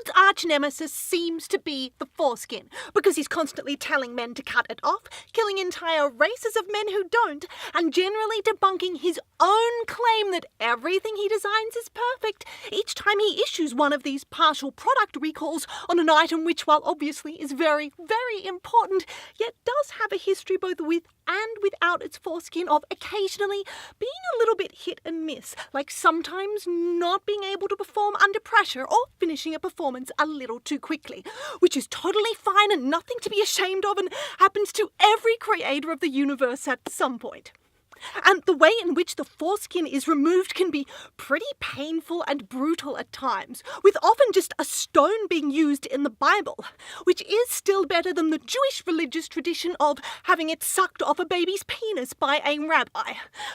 God's arch nemesis seems to be the foreskin, because he's constantly telling men to cut it off, killing entire races of men who don't, and generally debunking his own claim that everything he designs is perfect each time he issues one of these partial product recalls on an item which, while obviously is very, very important, yet does have a history both with and without its foreskin of occasionally being a little bit hit and miss, like sometimes not being able to perform under pressure or finishing a performance a little too quickly, which is totally fine and nothing to be ashamed of and happens to every creator of the universe at some point. And the way in which the foreskin is removed can be pretty painful and brutal at times, with often just a stone being used in the Bible, which is still better than the Jewish religious tradition of having it sucked off a baby's penis by a rabbi.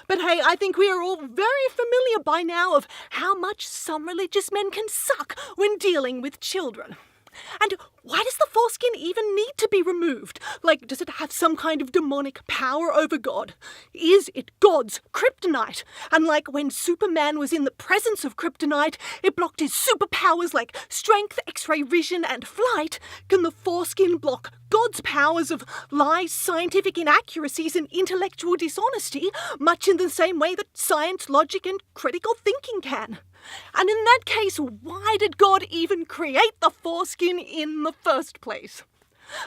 But hey, I think we are all very familiar by now of how much some religious men can suck when dealing with children. And why does the foreskin even need to be removed? Like, does it have some kind of demonic power over God? Is it God's kryptonite? And like when Superman was in the presence of kryptonite, it blocked his superpowers like strength, X-ray vision, and flight. Can the foreskin block God's powers of lies, scientific inaccuracies, and intellectual dishonesty, much in the same way that science, logic, and critical thinking can? And in that case, why did God even create the foreskin in the first place?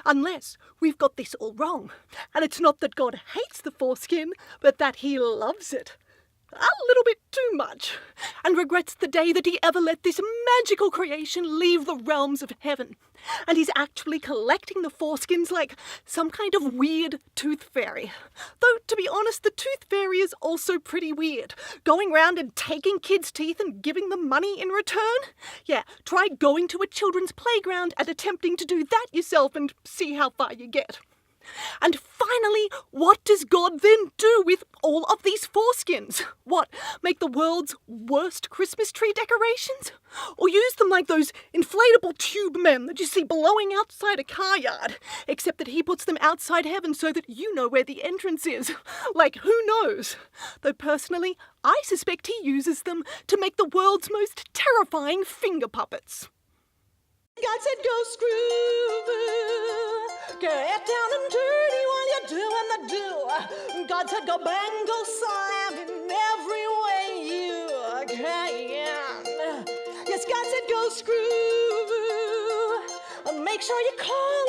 Unless we've got this all wrong, and it's not that God hates the foreskin, but that he loves it. A little bit too much, and regrets the day that he ever let this magical creation leave the realms of heaven. And he's actually collecting the foreskins like some kind of weird tooth fairy. Though, to be honest, the tooth fairy is also pretty weird. Going round and taking kids' teeth and giving them money in return? Yeah, try going to a children's playground and attempting to do that yourself and see how far you get. And finally, what does God then do with all of these foreskins? What, make the world's worst Christmas tree decorations? Or use them like those inflatable tube men that you see blowing outside a car yard, except that he puts them outside heaven so that you know where the entrance is. Like, who knows? Though personally, I suspect he uses them to make the world's most terrifying finger puppets. God said go screw, get down and dirty while you're doing the do. God said go bang, go slam in every way you can. Yes, God said go screw, make sure you call